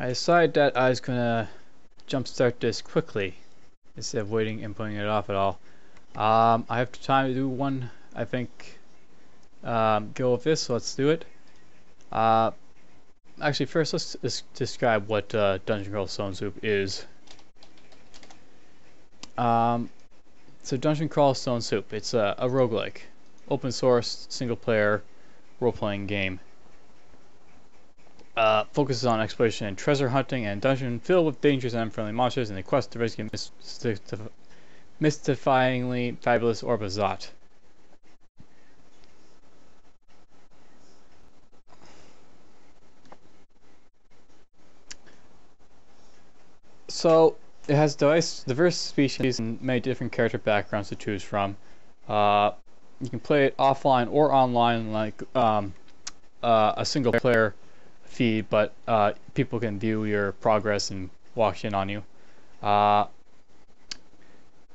I decided that I was gonna jumpstart this quickly instead of waiting and putting it off at all. I have time to do one, I think, go with this, so let's do it. Actually, first let's describe what Dungeon Crawl Stone Soup is. So Dungeon Crawl Stone Soup, it's a roguelike, open source, single player, role-playing game. Focuses on exploration and treasure hunting and dungeon filled with dangerous and unfriendly monsters and the quest to rescue mystifyingly fabulous Orbazot. So it has diverse species and many different character backgrounds to choose from. You can play it offline or online, like a single player feed, but people can view your progress and walk in on you. The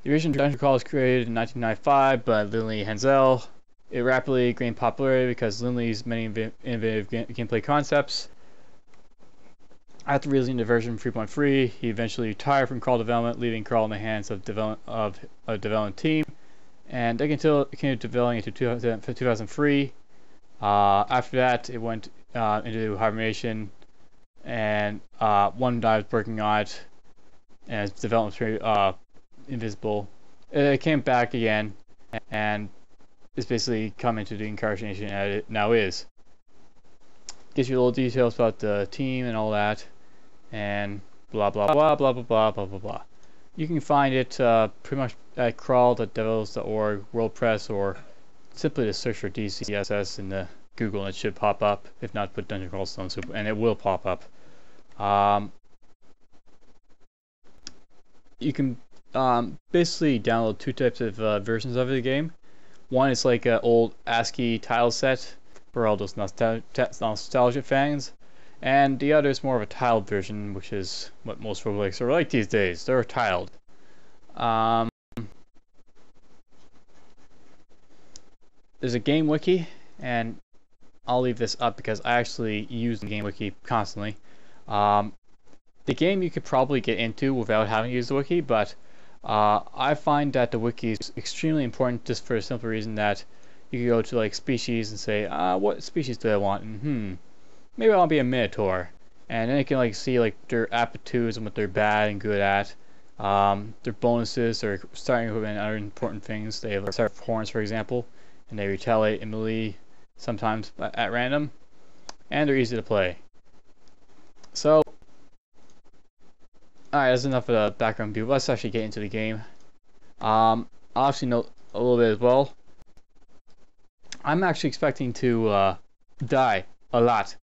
original Dungeon Crawl was created in 1995 by Lindley Hansel. It rapidly gained popularity because Lindley's many innovative gameplay concepts. After releasing the version 3.3, he eventually retired from Crawl development, leaving Crawl in the hands of a development team, and they continued developing into 2003. After that, it went into hibernation, and one guy was working on it, and its development was pretty invisible. It came back again, and it's basically come into the incarnation as it now is. Gives you little details about the team and all that, and blah blah blah blah blah blah blah blah blah. You can find it pretty much at crawl.devils.org, WordPress, or simply to search for DCSS in the Google and it should pop up. If not, put Dungeon Crawl Stone Soup and it will pop up. You can basically download two types of versions of the game. One is like an old ASCII tile set for all those nostalgia fans, and the other is more of a tiled version, which is what most roguelikes are like these days. They're tiled. There's a game wiki, and I'll leave this up because I actually use the game wiki constantly. The game you could probably get into without having to use the wiki, but I find that the wiki is extremely important just for the simple reason that you can go to like species and say, what species do I want? And maybe I want to be a Minotaur. And then you can like see like their aptitudes and what they're bad and good at. Their bonuses, their starting equipment, and other important things. They have a set of horns, for example, and they retaliate in melee sometimes at random, and they're easy to play. So, alright, that's enough of the background view. Let's actually get into the game. I'll actually note a little bit as well. I'm actually expecting to die a lot.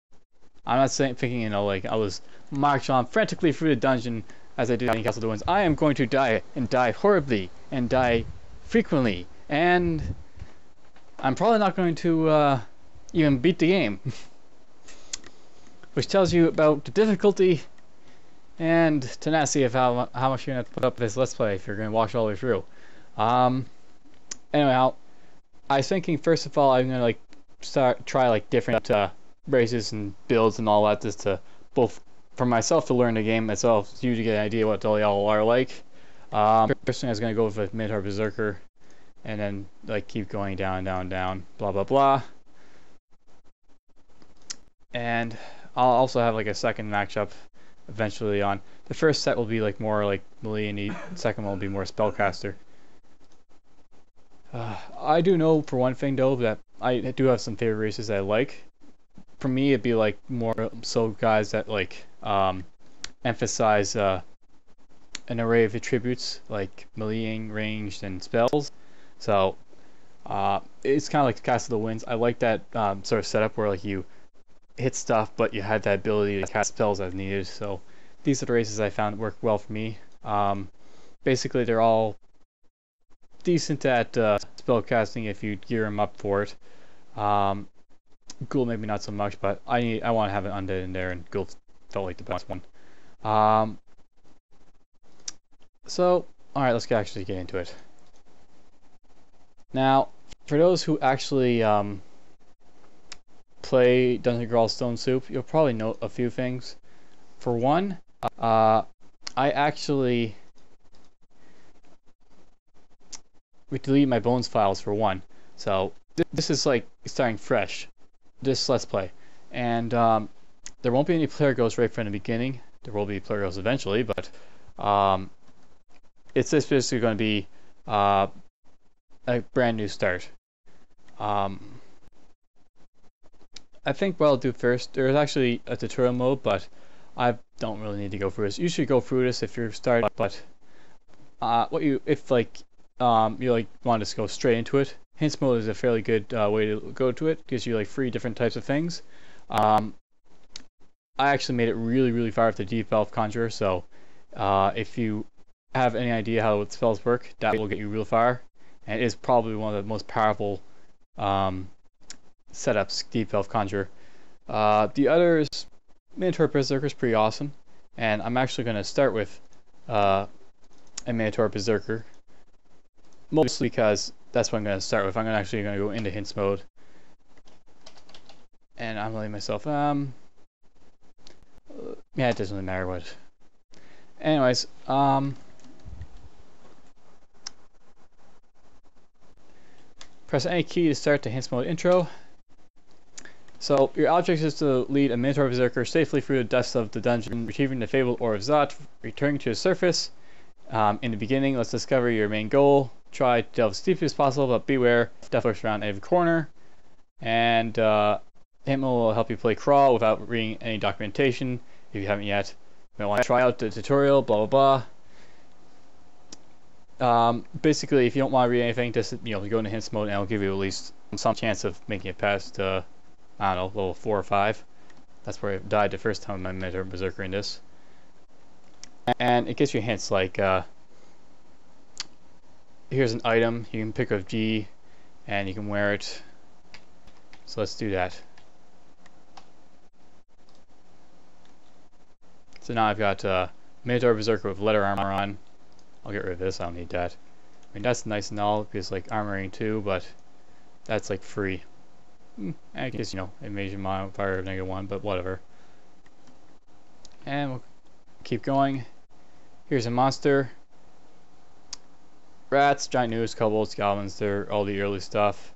I'm not thinking, you know, like I was marching on frantically through the dungeon as I did in Castle of the Winds. I am going to die, and die horribly, and die frequently, and I'm probably not going to even beat the game. Which tells you about the difficulty and tenacity of how much you're going to have to put up with this Let's Play if you're going to watch all the way through. Anyhow, I was thinking first of all I'm going to like try like different races and builds and all that, just to both for myself to learn the game myself, so you to get an idea what all y'all are like. First thing I was going to go with Minotaur Berserker, and then like keep going down, down, blah blah blah. And I'll also have like a second matchup eventually on. The first set will be like more like melee, and the second one will be more spellcaster. I do know for one thing though that I do have some favorite races that I like. For me, it'd be like more so guys that like emphasize an array of attributes like meleeing, ranged, and spells. So it's kind of like Castle of the Winds. I like that sort of setup where like you hit stuff, but you had that ability to cast spells as needed. So these are the races I found work well for me. Basically, they're all decent at spell casting if you gear them up for it. Ghoul maybe not so much, but I want to have an undead in there, and Ghoul felt like the best one. So alright, let's actually get into it. Now, for those who actually play Dungeon Crawl Stone Soup, you'll probably note a few things. For one, I actually delete my bones files for one. So this is like starting fresh, this Let's Play. And there won't be any player goals right from the beginning. There will be player goals eventually, but it's just basically going to be a brand new start. I think what I'll do first, there's actually a tutorial mode, but I don't really need to go through this. You should go through this if you're starting, but if you like want to go straight into it, hints mode is a fairly good way to go to it. Gives you like 3 different types of things. I actually made it really far with the Deep Elf Conjurer, so if you have any idea how the spells work, that will get you real far, and it is probably one of the most powerful setups, Deep Elf Conjurer. The other is Minotaur Berserker is pretty awesome, and I'm actually going to start with a Minotaur Berserker, mostly because that's what I'm going to start with. I'm actually going to go into hints mode, and I'm letting myself yeah, it doesn't really matter what. Anyways, press any key to start the hints mode intro. So your object is to lead a Minotaur Berserker safely through the depths of the dungeon, retrieving the fabled Ore of Zot, returning to the surface. In the beginning, let's discover your main goal. Try to delve as deep as possible, but beware, death lurks around every corner. And hint mode will help you play crawl without reading any documentation if you haven't yet. You might want to try out the tutorial, blah blah blah. Basically, if you don't want to read anything, just go into hints mode, and it'll give you at least some chance of making it past I don't know, level 4 or 5. That's where I died the first time I met a Berserker in this. And it gives you hints like here's an item you can pick up G and you can wear it. So let's do that. So now I've got Minotaur Berserker with leather armor on. I'll get rid of this, I don't need that. I mean, that's nice and all because like armoring too, but that's like free. I guess, invasion modifier of -1, but whatever. And we'll keep going. Here's a monster. Rats, giant news, kobolds, goblins, they're all the early stuff.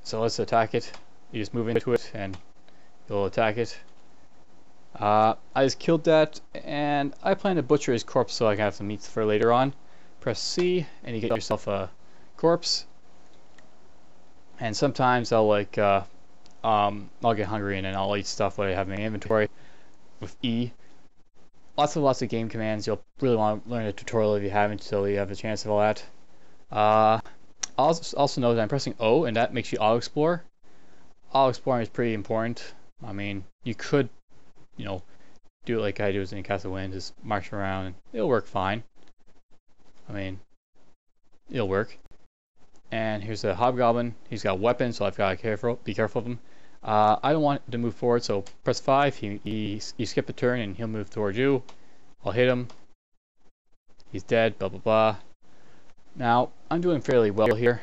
So let's attack it. You just move into it and you'll attack it. I just killed that, and I plan to butcher his corpse so I can have some meat for later on. Press C and you get yourself a corpse. And sometimes I'll I'll get hungry and then I'll eat stuff that I have in my inventory with E. Lots of game commands. You'll really want to learn a tutorial if you haven't, so you have a chance of all that. Also note that I'm pressing O, and that makes you auto explore. Auto exploring is pretty important. I mean, you could, do it like I do in Castle Wind, just march around, and it'll work fine. I mean, it'll work. And here's a hobgoblin. He's got weapons, so I've got to be careful of him. I don't want to move forward, so press 5. You skip a turn, and he'll move towards you. I'll hit him. He's dead. Blah blah blah. Now I'm doing fairly well here,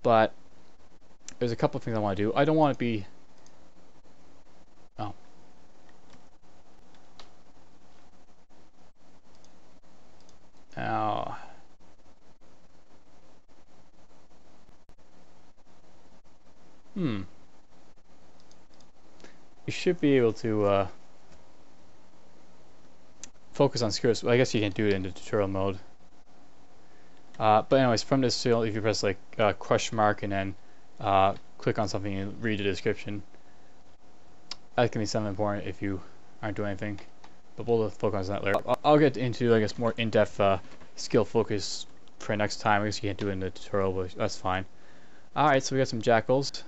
but there's a couple of things I want to do. I don't want to be. Oh. Now. You should be able to focus on scripts. Well, I guess you can't do it in the tutorial mode. But anyways, from this field, if you press like question mark and then click on something and read the description, that can be something important if you aren't doing anything. But we'll focus on that later. I'll get into, I guess, more in-depth skill focus for next time. I guess you can't do it in the tutorial, but that's fine. Alright, so we got some jackals.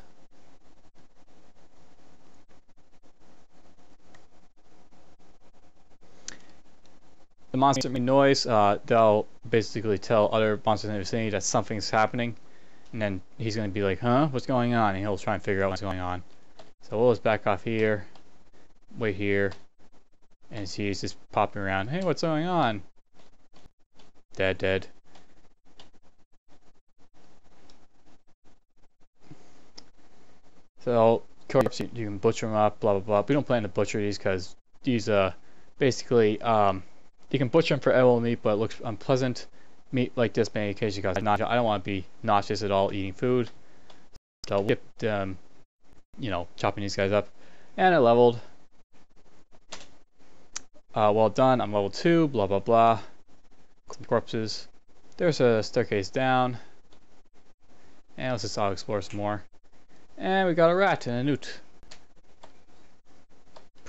The monsters make noise. They'll basically tell other monsters in the vicinity that something's happening, and then he's going to be like, huh, what's going on? And he'll try and figure out what's going on. So we'll just back off here, wait here, and see he's just popping around. Hey, what's going on? Dead. So corpse, you can butcher them up, blah blah blah. We don't plan to butcher these because these basically you can butcher them for edible meat, but it looks unpleasant meat like this may occasionally cause nausea. I don't want to be nauseous at all eating food, so we'll skip you know, chopping these guys up. And I leveled. Well done. I'm level 2. Blah blah blah. Some corpses. There's a staircase down. And let's just explore some more. And we got a rat and a newt.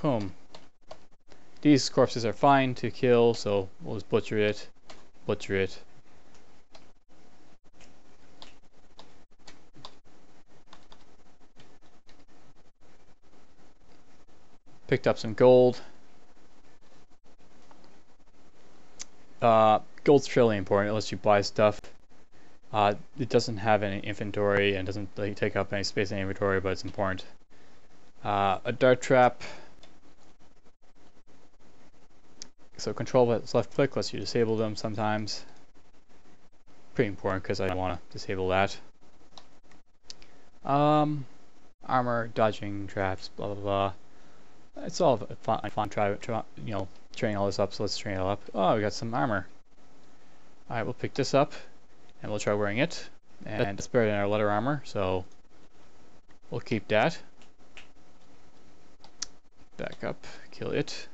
Boom. These corpses are fine to kill, so we'll just butcher it. Butcher it. Picked up some gold. Gold's fairly important. It lets you buy stuff. It doesn't have any inventory and doesn't like, take up any space in inventory, but it's important. A dart trap. So control with left click lets you disable them sometimes. Pretty important because I want to disable that. Armor, dodging traps, blah blah blah. It's all fun try you know, training all this up, so let's train it all up. Oh, we got some armor. Alright, we'll pick this up and we'll try wearing it. And it's better than our leather armor, so we'll keep that. Back up, kill it.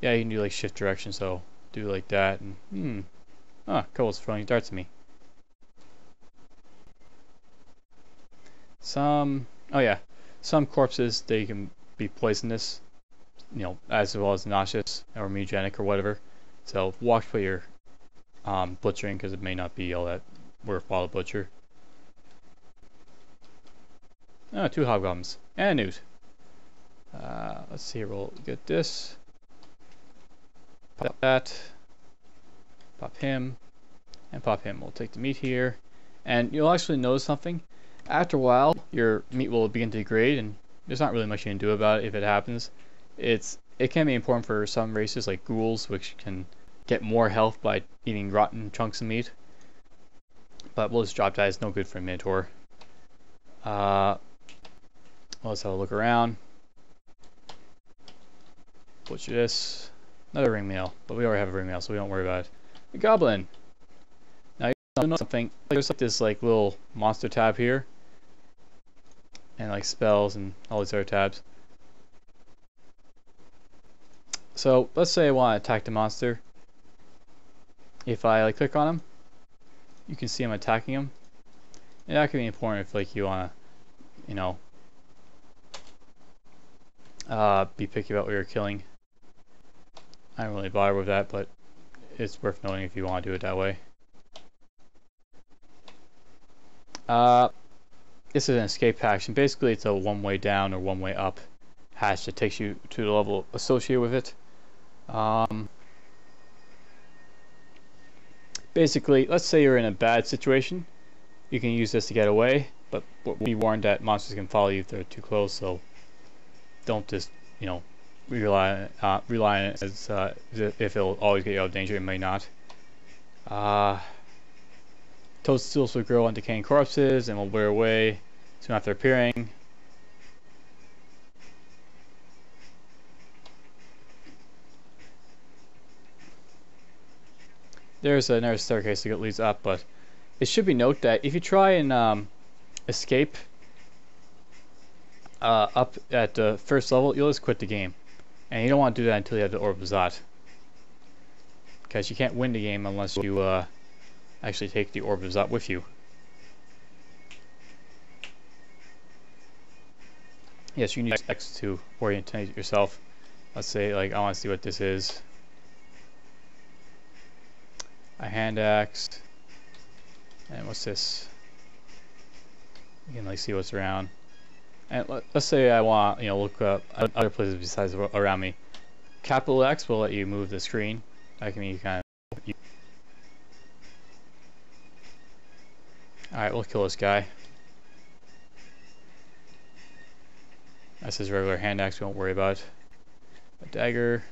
Yeah, you can do like shift direction, so do like that. And oh, Cole's throwing darts at me. Some corpses, they can be poisonous, you know, as well as nauseous or mutagenic or whatever. So watch what you're butchering, because it may not be all that worthwhile to butcher. Oh, 2 hobgoblins and a newt. Let's see here, we'll get this. Pop that. Pop him. And pop him. We'll take the meat here. And you'll actually notice something. After a while, your meat will begin to degrade, and there's not really much you can do about it if it happens. It can be important for some races like ghouls, which can get more health by eating rotten chunks of meat. But we'll just drop that. It's no good for a Minotaur. Let's have a look around. Butcher this. Another ring mail, but we already have a ring mail, so we don't worry about it. A goblin. Now you know something. There's like this like little monster tab here, and like spells and all these other tabs. So let's say I want to attack the monster. If I like click on him, you can see I'm attacking him. And that can be important if like you want to, you know, be picky about what you're killing. I don't really bother with that, but it's worth knowing if you want to do it that way. This is an escape hatch, and basically it's a one-way down or one-way up hatch that takes you to the level associated with it. Basically, let's say you're in a bad situation, you can use this to get away, but be warned that monsters can follow you if they're too close, so don't just, you know, rely on it as if it'll always get you out of danger. It may not. Toadstools will grow on decaying corpses and will wear away soon after appearing. There's another staircase that leads up, but it should be noted that if you try and escape up at the first level, you'll just quit the game. And you don't want to do that until you have the Orb of Zot, because you can't win the game unless you actually take the Orb of Zot with you. Yes, you need X to orientate yourself. Let's say, like, I want to see what this is. A hand axe. And what's this? You can like see what's around. And let's say I want, you know, look up other places besides around me. Capital X will let you move the screen. That can be kind of. Alright, we'll kill this guy. That's his regular hand axe, we won't worry about it. A dagger.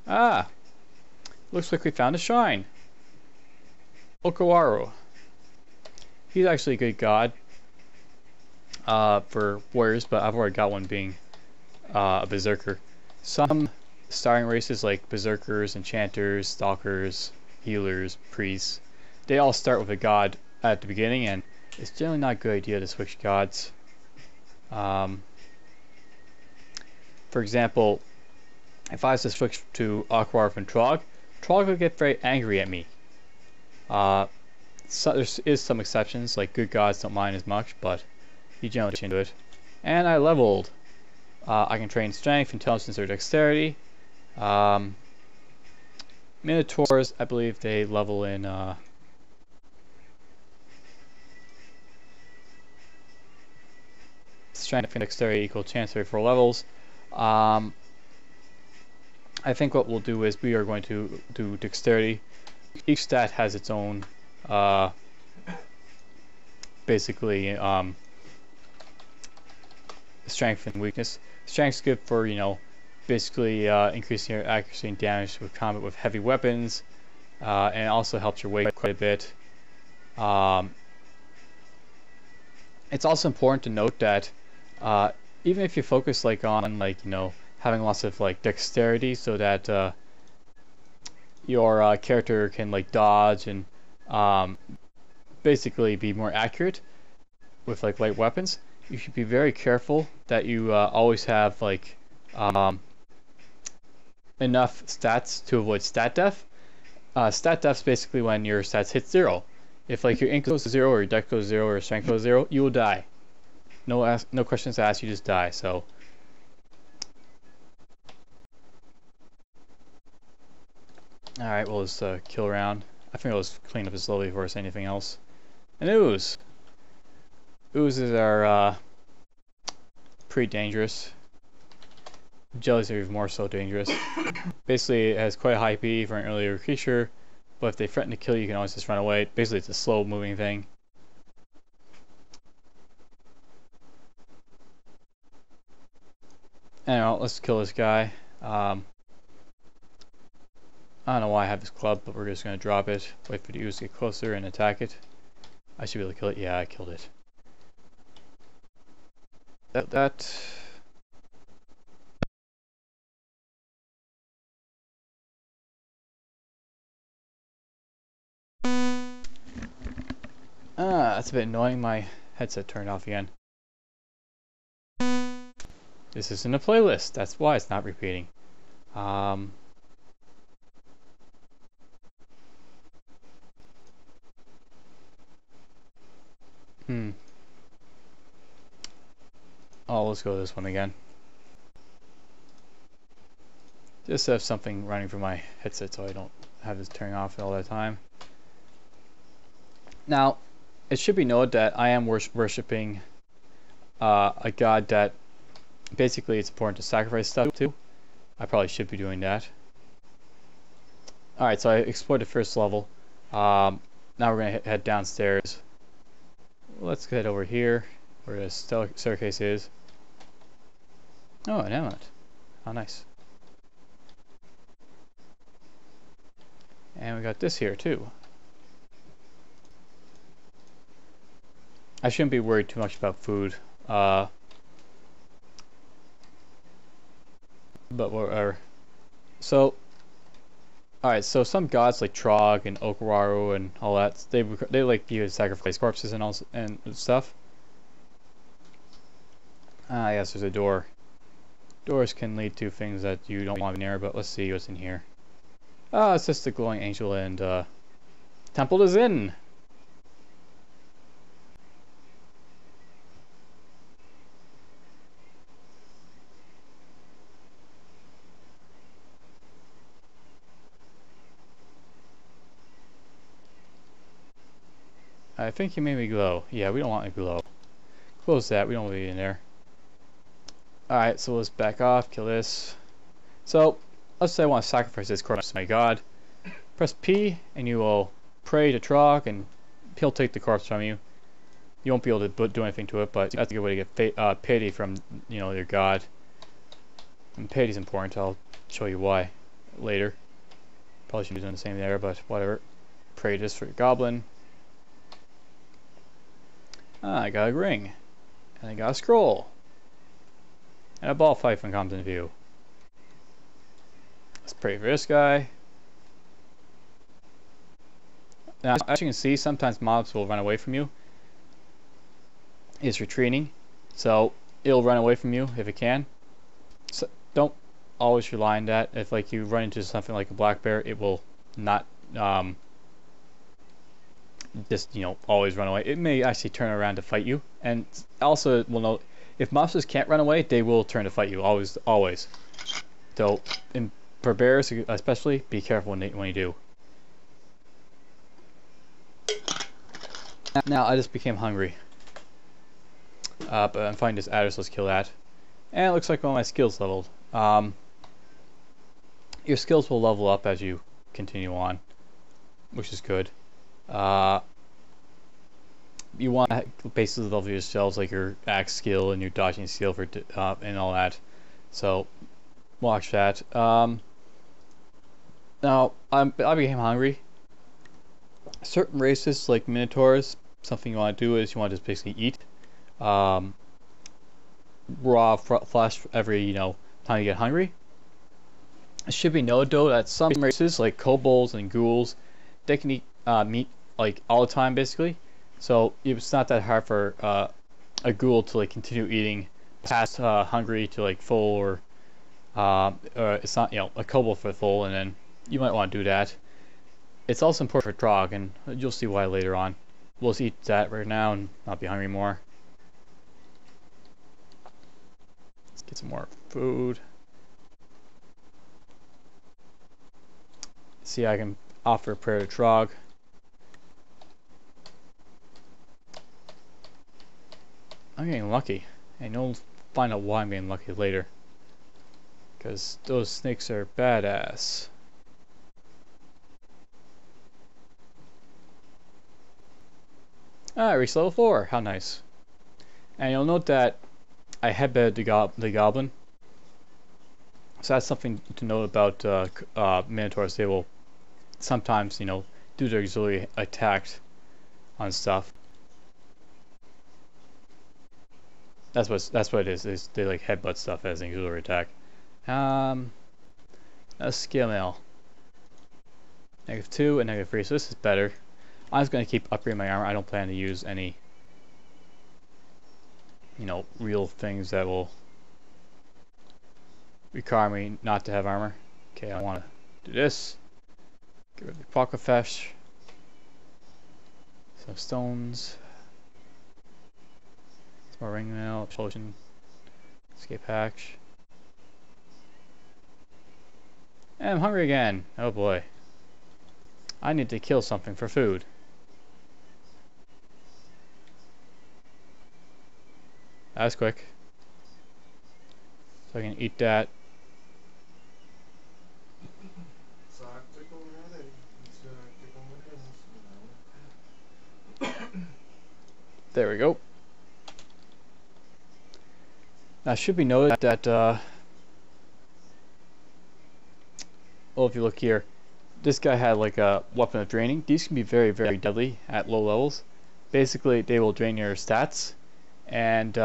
Ah! Looks like we found a shrine. Okawaru. He's actually a good god for warriors, but I've already got one being a Berserker. Some starting races like Berserkers, Enchanters, Stalkers, Healers, Priests, they all start with a god at the beginning, and it's generally not a good idea to switch gods. For example, if I was to switch to Aquar from Trog would get very angry at me. So there is some exceptions, like good gods don't mind as much, but you generally get into it. And I leveled. I can train strength, intelligence, or dexterity. Minotaurs, I believe they level in strength and dexterity equal chance every 4 levels. I think what we'll do is we are going to do dexterity. Each stat has its own basically strength and weakness. Strength's good for, you know, basically increasing your accuracy and damage with combat with heavy weapons, and it also helps your weight quite a bit. It's also important to note that even if you focus like on like, you know, having lots of like dexterity so that your character can like dodge and basically be more accurate with like light weapons, you should be very careful that you always have like enough stats to avoid stat death. Stat death's basically when your stats hit 0. If like your ink goes to 0 or your dex goes 0 or your strength goes 0, you will die. No questions asked, you just die. So alright, we'll just kill around. I think I'll just clean up this slowly before I say anything else. An ooze. Oozes are pretty dangerous. Jellies are even more so dangerous. Basically, it has quite a high PE for an earlier creature, but if they threaten to kill you, you can always just run away. Basically, it's a slow-moving thing. Anyway, let's kill this guy. I don't know why I have this club, but we're just going to drop it. Wait for the ooze to get closer and attack it. I should be able to kill it. Yeah, I killed it. That's a bit annoying. My headset turned off again. This isn't a playlist. That's why it's not repeating. Oh, let's go to this one again. Just have something running for my headset so I don't have this turning off all the time. Now, it should be noted that I am worshipping a god that basically it's important to sacrifice stuff to. I probably should be doing that. Alright, so I explored the first level. Now we're going to head downstairs. Let's head over here where the staircase is. Oh, an amulet. How nice. And we got this here too. I shouldn't be worried too much about food. But whatever. So, alright, so some gods like Trog and Okawaru and all that, they like you to sacrifice corpses and all and stuff. Yes, there's a door. Doors can lead to things that you don't want to be near, but let's see what's in here. It's just the glowing angel and Temple is in. I think he made me glow. Yeah, we don't want to glow. Close that, we don't want to be in there. Alright, so let's back off, kill this. So, let's say I want to sacrifice this corpse to my god. Press P, and you will pray to Trog, and he'll take the corpse from you. You won't be able to do anything to it, but that's a good way to get piety from, you know, your god. And piety's important, I'll show you why later. Probably should be doing the same there, but whatever. Pray this for your goblin. I got a ring. And I got a scroll. And a ball fight comes in view. Let's pray for this guy. Now, as you can see, sometimes mobs will run away from you. It's retreating, so it'll run away from you if it can. So don't always rely on that. If like you run into something like a black bear, it will not just always run away. It may actually turn around to fight you, and also will know if monsters can't run away, they will turn to fight you. Always. So for bears especially, be careful when you do. Now I just became hungry. But I'm finding this adder, so let's kill that. And it looks like all my skills leveled. Your skills will level up as you continue on, which is good. You want to basically level yourselves, like your axe skill and your dodging skill for and all that. So watch that. Now I became hungry. Certain races like Minotaurs, something you want to do is you want to just basically eat raw flesh every time you get hungry. It should be noted though that some races like kobolds and ghouls, they can eat meat like all the time basically. So it's not that hard for a ghoul to like continue eating past hungry to like full, or it's not a kobold for full, and then you might want to do that. It's also important for Trog, and you'll see why later on. We'll just eat that right now and not be hungry more. Let's get some more food. See, I can offer a prayer to Trog. I'm getting lucky, and you'll find out why I'm getting lucky later. Because those snakes are badass. I reached level 4. How nice. And you'll note that I headbutted the goblin. So that's something to note about Minotaurs. They will sometimes, do their auxiliary attack on stuff. That's what it is they like headbutt stuff as an auxiliary attack. A skill mail. -2 and -3, so this is better. I'm just going to keep upgrading my armor. I don't plan to use any, real things that will require me not to have armor. Okay, I want to do this. Get rid of the Apocryphesh. Some stones. Some more ring mail, potion. Escape hatch. And I'm hungry again. Oh boy. I need to kill something for food. That was quick. So I can eat that. There we go. Now it should be noted that, well, if you look here, this guy had like a weapon of draining. These can be very, very deadly at low levels. Basically, they will drain your stats. And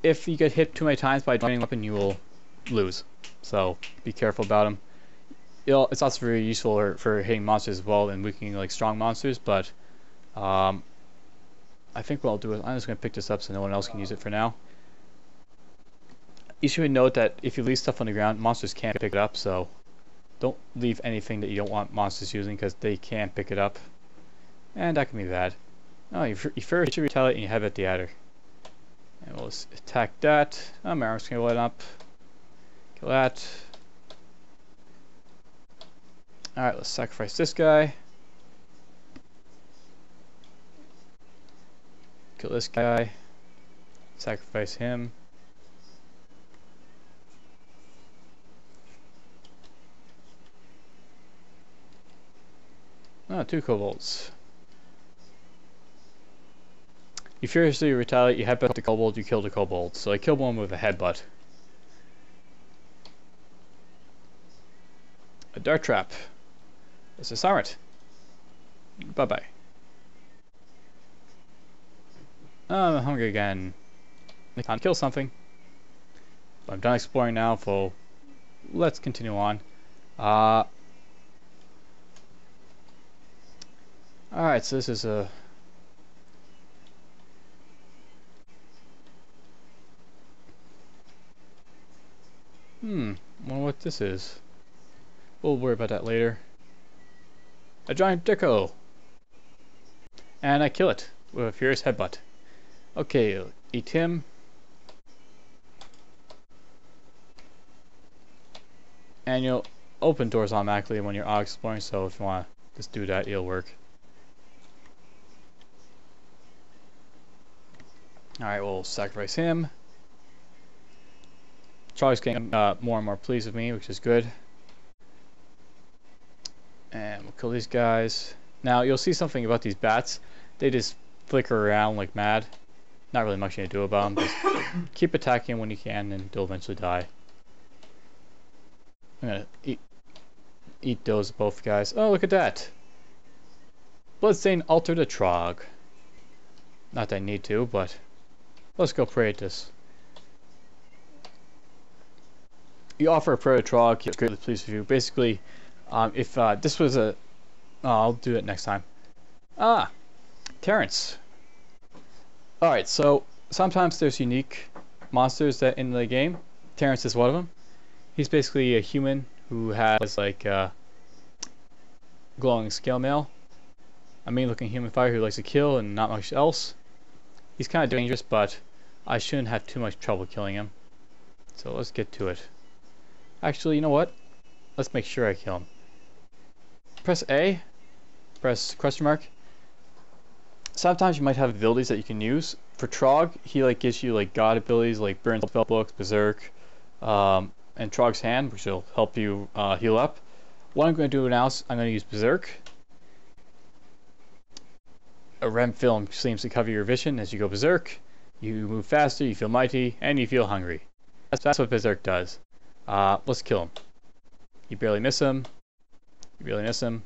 if you get hit too many times by a draining weapon, you will lose. So be careful about them. It's also very useful for hitting monsters as well and weakening like strong monsters. But I think what I'll do is I'm just going to pick this up so no one else can use it for now. You should note that if you leave stuff on the ground, monsters can't pick it up. So don't leave anything that you don't want monsters using, because they can't pick it up, and that can be bad. Oh, you first should retaliate and you have at the adder. And we'll just attack that. Oh, my armor's gonna light up. Kill that. Alright, let's sacrifice this guy. Kill this guy. Sacrifice him. Oh, 2 kobolds. You furiously retaliate, you headbutt the kobold, you kill the kobold. So I killed one with a headbutt. A dart trap. Let's disarm it. Bye bye. Oh, I'm hungry again. I can't kill something. But I'm done exploring now, so let's continue on. Alright, so this is a... wonder what this is. We'll worry about that later. A giant dicko! And I kill it with a furious headbutt. Okay, eat him. And you'll open doors automatically when you're exploring, so if you want to just do that, it'll work. Alright, we'll sacrifice him. Charlie's getting more and more pleased with me, which is good. And we'll kill these guys. Now, you'll see something about these bats. They just flicker around like mad. Not really much you can do about them. Just keep attacking them when you can, and they'll eventually die. I'm gonna eat those both guys. Oh, look at that! Bloodstain altered a Trog. Not that I need to, but let's go pray at this. You offer a prayer to Trog, he's greatly pleased with you. Basically, if this was a... Oh, I'll do it next time. Ah! Terrence. Alright, so sometimes there's unique monsters that in the game. Terrence is one of them. He's basically a human who has like glowing scale mail. A mean looking human fighter who likes to kill and not much else. He's kind of dangerous, but I shouldn't have too much trouble killing him. So let's get to it. Actually, you know what? Let's make sure I kill him. Press A. Press question mark. Sometimes you might have abilities that you can use. For Trog, he like gives you like god abilities like Burn Spellbooks, Berserk, and Trog's Hand, which will help you heal up. What I'm going to do now is I'm going to use Berserk. A REM film seems to cover your vision as you go Berserk. You move faster, you feel mighty, and you feel hungry. That's what Berserk does. Let's kill him. You barely miss him. You barely miss him.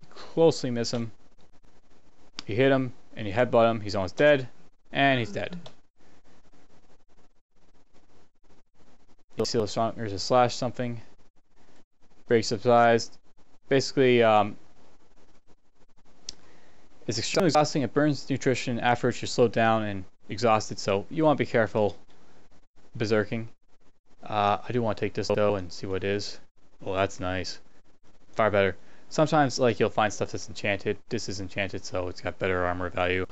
You closely miss him. You hit him, and you headbutt him. He's almost dead, and he's dead. You'll see there's a slash something. Break subsidized. Basically, it's extremely exhausting. It burns nutrition after you're slowed down and exhausted, so you want to be careful berserking. I do want to take this though and see what it is. Oh, that's nice. Far better. Sometimes like you'll find stuff that's enchanted. This is enchanted, so it's got better armor value.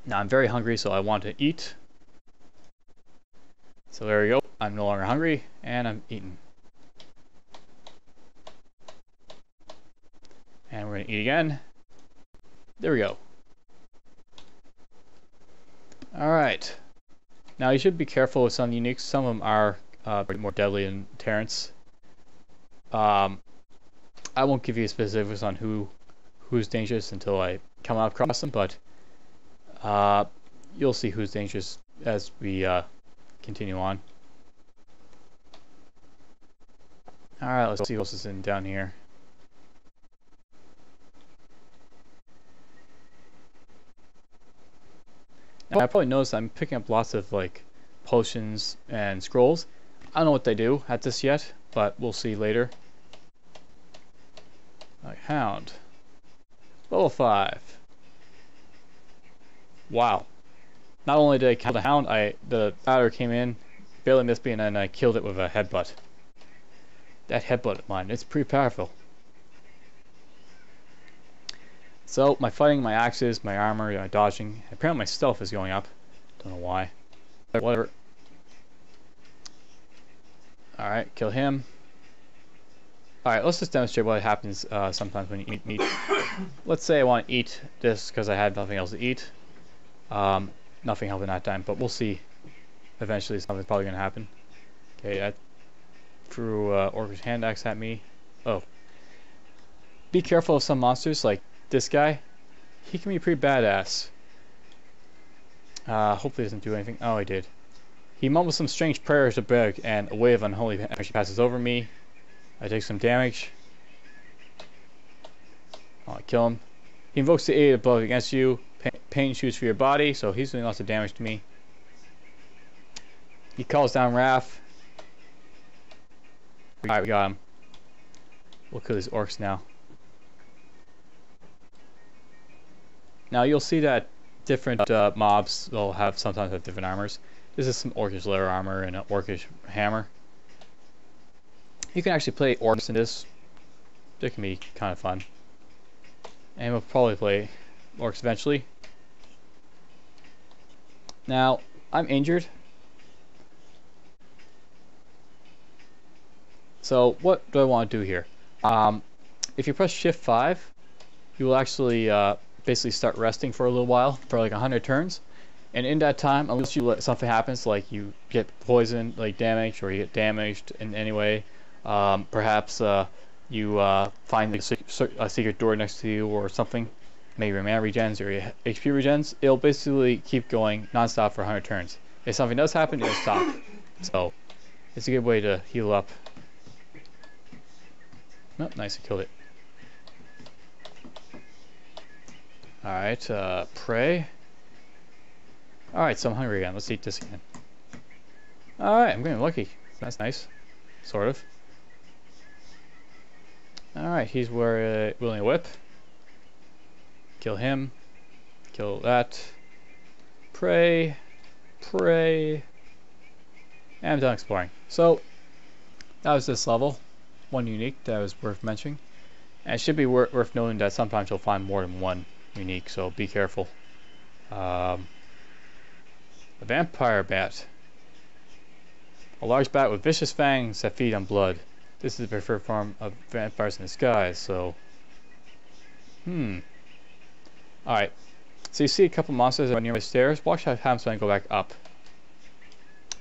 Now I'm very hungry, so I want to eat. So there we go. I'm no longer hungry, and I'm eating. And we're going to eat again. There we go. Alright. Now you should be careful with some uniques. Some of them are more deadly than Terrence. I won't give you specifics on who's dangerous until I come across them, but you'll see who's dangerous as we continue on. Alright, let's see what else is in down here. Now, I probably noticed I'm picking up lots of like potions and scrolls. I don't know what they do at this yet, but we'll see later. Like Hound. Level 5. Wow. Not only did I kill the Hound, the batter came in, barely missed me, and then I killed it with a headbutt. That headbutt of mine, it's pretty powerful. So, my fighting, my axes, my armor, my dodging, apparently my stealth is going up. Don't know why. Whatever. Alright, kill him. Alright, let's just demonstrate what happens sometimes when you eat meat. Let's say I want to eat this because I had nothing else to eat. Nothing happened that time, but we'll see. Eventually something's probably going to happen. Okay, that threw Orcish hand axe at me. Oh. Be careful of some monsters, like this guy. He can be pretty badass. Hopefully he doesn't do anything. Oh, he did. He mumbles some strange prayers to beg, and a wave of unholy energy passes over me. I take some damage. I kill him. He invokes the aid of blood against you. Pain shoots through your body, so he's doing lots of damage to me. He calls down Wrath. Alright, we got him. We'll kill these orcs now. Now you'll see that different mobs will sometimes have different armors. This is some orcish leather armor and an orcish hammer. You can actually play orcs in this. They can be kind of fun. And we'll probably play orcs eventually. Now, I'm injured. So what do I want to do here? If you press Shift 5, you will actually basically start resting for a little while, for like 100 turns. And in that time, unless you let something happens, like you get poisoned, like damaged, or you get damaged in any way, perhaps you find a secret door next to you or something, maybe your mana regens or your HP regens, it'll basically keep going non-stop for 100 turns. If something does happen, it'll stop. So, it's a good way to heal up. Oh, nice, I killed it. Alright, pray. Alright, so I'm hungry again. Let's eat this again. Alright, I'm getting lucky. That's nice. Sort of. Alright, he's wielding a whip. Kill him. Kill that. Pray. Pray. And I'm done exploring. So, that was this level. One unique that was worth mentioning. And it should be worth noting that sometimes you'll find more than one unique, so be careful. A vampire bat. A large bat with vicious fangs that feed on blood. This is the preferred form of vampires in disguise, so... Alright. So you see a couple monsters that are near the stairs. Watch how happens go back up.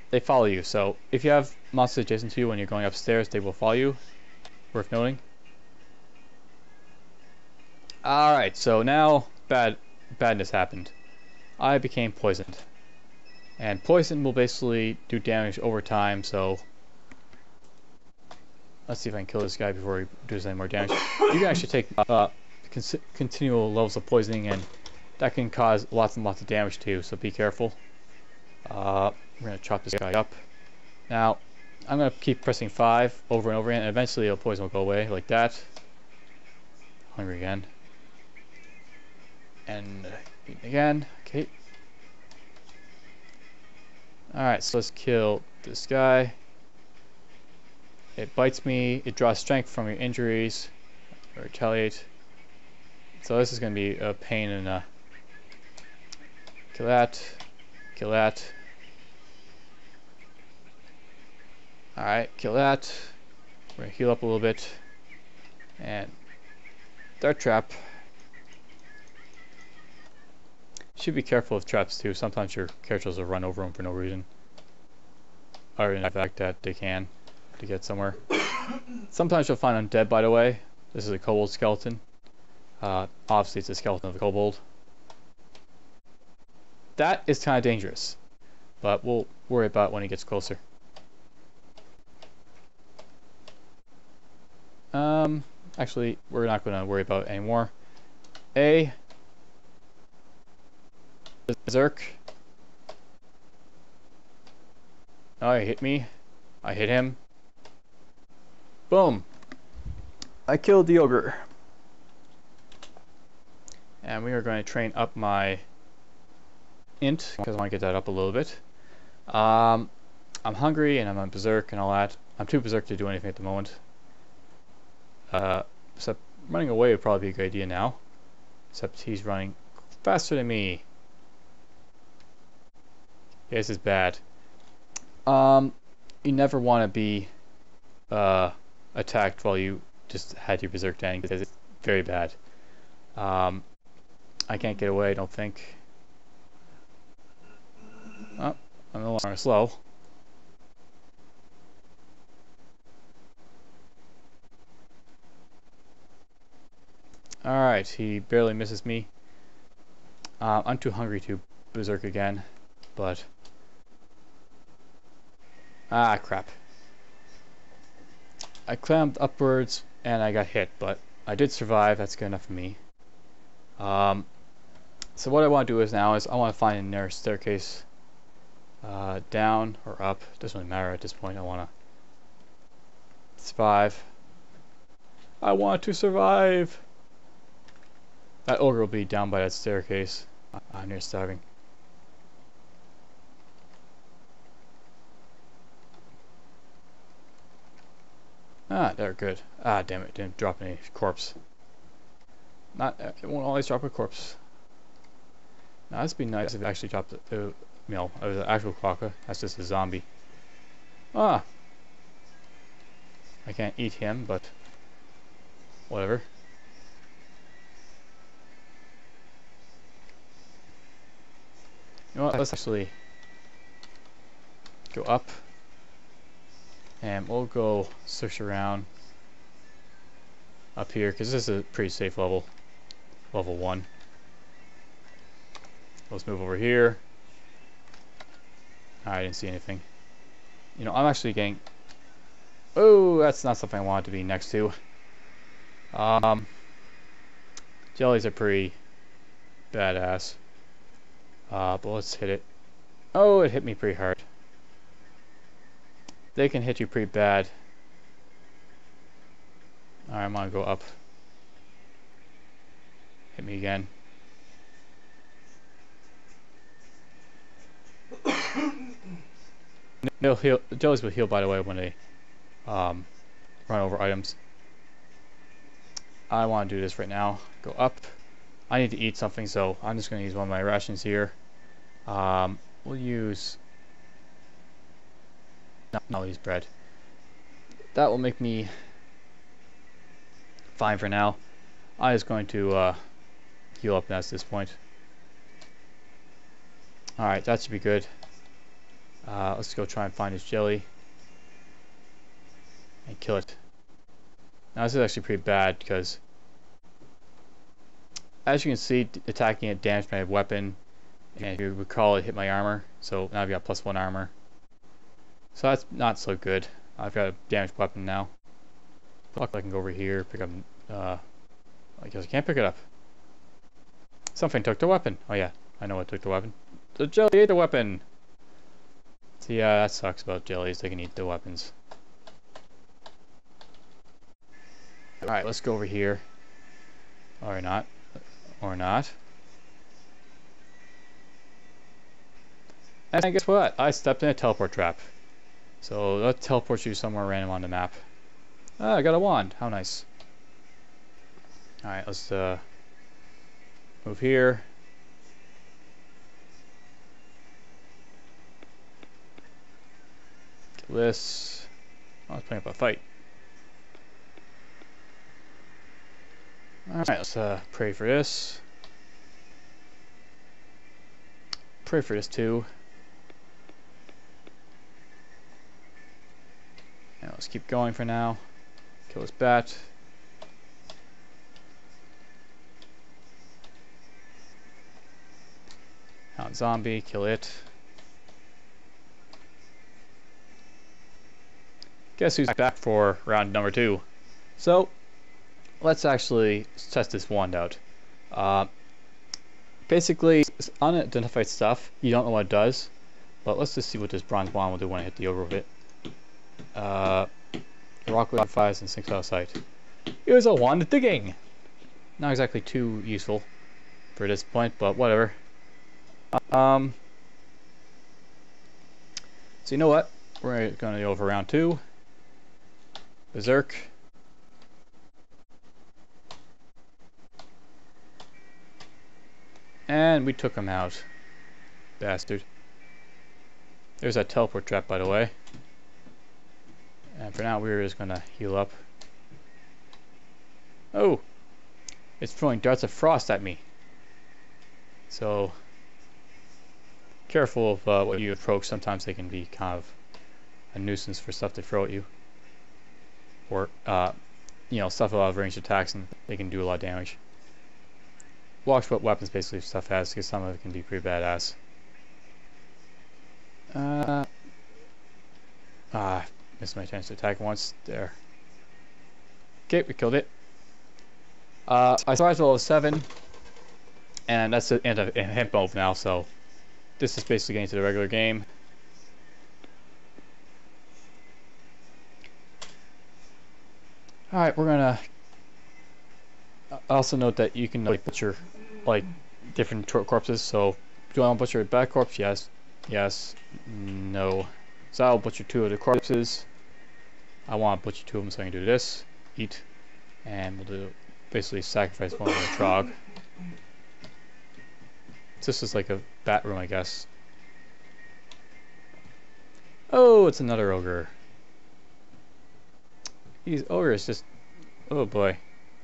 They follow you, so if you have monsters adjacent to you when you're going upstairs, they will follow you. Worth noting. Alright, so now badness happened. I became poisoned. And poison will basically do damage over time, so let's see if I can kill this guy before he does any more damage. You can actually take continual levels of poisoning, and that can cause lots and lots of damage to you, so be careful. We're going to chop this guy up. Now, I'm going to keep pressing 5 over and over again, and eventually the poison will go away, like that. Hungry again. And again. Okay. Alright, so let's kill this guy. It bites me, it draws strength from your injuries, or retaliate. So this is going to be a pain in kill that, kill that. Alright, kill that. We're going to heal up a little bit. And dart trap. Should be careful of traps too. Sometimes your characters will run over them for no reason. Or in fact that they can to get somewhere. Sometimes you'll find undead, by the way. This is a kobold skeleton. Obviously it's a skeleton of a kobold. That is kind of dangerous. But we'll worry about it when he gets closer. Actually, we're not going to worry about it anymore. Berserk. Oh, he hit me. I hit him. Boom. I killed the ogre. And we are going to train up my int, because I want to get that up a little bit. I'm hungry and I'm on berserk and all that. I'm too berserk to do anything at the moment. Except running away would probably be a good idea now. Except he's running faster than me. Yeah, this is bad. You never want to be attacked while you just had your berserk down, because it's very bad. I can't get away, I don't think. Oh, I'm no longer slow. Alright, he barely misses me. I'm too hungry to berserk again, but... Ah, crap. I climbed upwards and I got hit, but I did survive. That's good enough for me. So what I want to do is I want to find a narrow staircase down or up. Doesn't really matter at this point. I want to survive. I want to survive. That ogre will be down by that staircase. I'm near starving. Ah, they're good. Ah, damn it! Didn't drop any corpse. It won't always drop a corpse. Now this would be nice if it actually dropped it was an actual quokka. That's just a zombie. Ah! I can't eat him, but whatever. You know what, let's actually go up. And we'll go search around up here, because this is a pretty safe level. Level 1. Let's move over here. I didn't see anything. You know, I'm actually getting... Oh, that's not something I wanted to be next to. Jellies are pretty badass. But let's hit it. Oh, it hit me pretty hard. They can hit you pretty bad. Alright, I'm gonna go up. Hit me again. No heal. Jellies will heal, by the way, when they run over items. I want to do this right now. Go up. I need to eat something, so I'm just going to use one of my rations here. We'll use... No, I'll use bread. That will make me fine for now. I'm just going to heal up at this point. Alright, that should be good. Let's go try and find this jelly and kill it. Now this is actually pretty bad because, as you can see, attacking it damaged my weapon, and if you recall, it hit my armor, so now I've got +1 armor. So that's not so good. I've got a damaged weapon now. Luckily I can go over here, pick up, I guess I can't pick it up. Something took the weapon. Oh yeah, I know what took the weapon. The jelly ate the weapon! So yeah, that sucks about jellies, they can eat the weapons. Alright, let's go over here. Or not. Or not. And guess what? I stepped in a teleport trap. So that teleports you somewhere random on the map. Ah, I got a wand. How nice. Alright, let's move here. Kill this. Oh, I was playing up a fight. Alright, let's pray for this. Pray for this too. And let's keep going for now. Kill this bat. Hound zombie, kill it. Guess who's back for round number 2? So, let's actually test this wand out. Basically, unidentified stuff, you don't know what it does, but let's just see what this bronze wand will do when I hit the ogre with it. Rock liquefies and sinks out of sight. It was a wand of digging! Not exactly too useful for this point, but whatever. So you know what? We're going to go for round 2. Berserk. And we took him out. Bastard. There's that teleport trap, by the way. And for now, we're just gonna heal up. Oh! It's throwing darts of frost at me. So, careful of what you approach. Sometimes they can be kind of a nuisance for stuff to throw at you. Or, you know, stuff a lot of ranged attacks, and they can do a lot of damage. Watch what weapons basically stuff has, because some of it can be pretty badass. Missed my chance to attack once. There. Okay, we killed it. I survived to level 7, and that's the end of hemp mode now, so this is basically getting to the regular game. Alright, we're gonna also note that you can like butcher like different corpses. So do I want to butcher a bad corpse? Yes. Yes. No. So I'll butcher 2 of the corpses. I want to butcher 2 of them, so I can do this. Eat. And we'll do basically sacrifice one of the trog. This is like a bat room, I guess. Oh, it's another ogre. These ogres just... oh boy.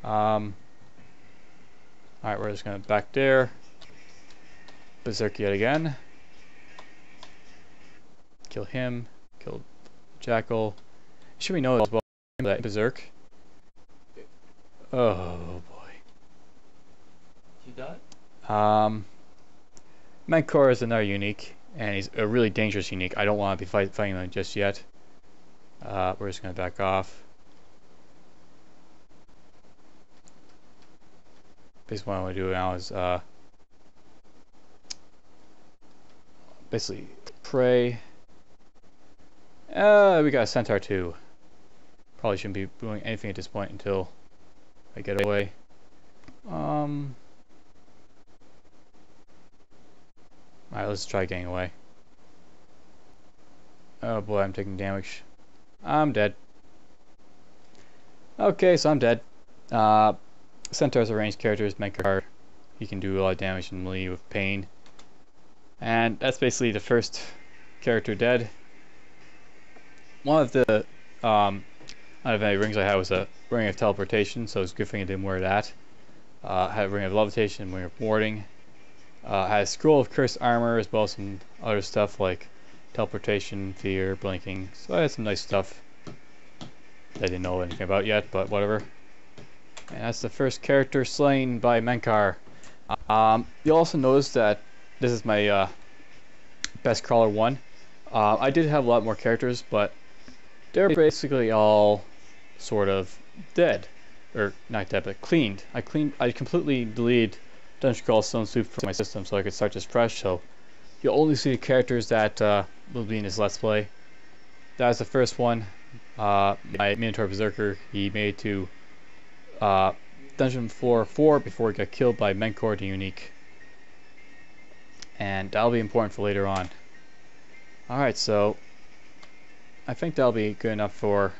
Alright, we're just gonna back there. Berserk yet again. Kill him. Kill Jackal. Should we know as well that Berserk? Oh boy. You died? Minotaur is another unique, and he's a really dangerous unique. I don't want to be fighting him just yet. We're just gonna back off. Basically, what I want to do now is basically pray. We got a centaur too. Probably shouldn't be doing anything at this point until I get away. Alright, let's try getting away. Oh boy, I'm taking damage. I'm dead. Okay, so I'm dead. Centaurs are ranged characters, Minotaur. He can do a lot of damage and melee with pain. And that's basically the first character dead. One of the out of any rings I had was a ring of teleportation, so it's a good thing I didn't wear that. Had a ring of levitation, ring of warding. Had a scroll of cursed armor as well as some other stuff like teleportation, fear, blinking. So I had some nice stuff that I didn't know anything about yet, but whatever. And that's the first character slain by Minotaur. You'll also notice that this is my best crawler one. I did have a lot more characters, but they're basically all sort of dead, or not dead, but cleaned. I completely deleted Dungeon Crawl Stone Soup from my system so I could start this fresh. So you'll only see the characters that will be in this Let's Play. That was the first one. My Minotaur Berserker. He made it to Dungeon Floor 4 before he got killed by Minotaur the Unique. And that'll be important for later on. Alright, so I think that'll be good enough for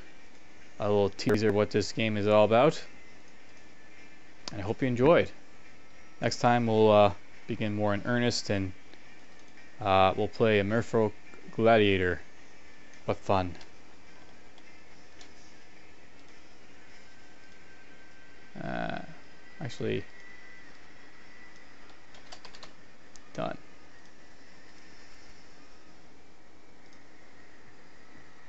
a little teaser of what this game is all about. And I hope you enjoyed. Next time we'll begin more in earnest and we'll play a Merfolk Gladiator. What fun. Actually, done.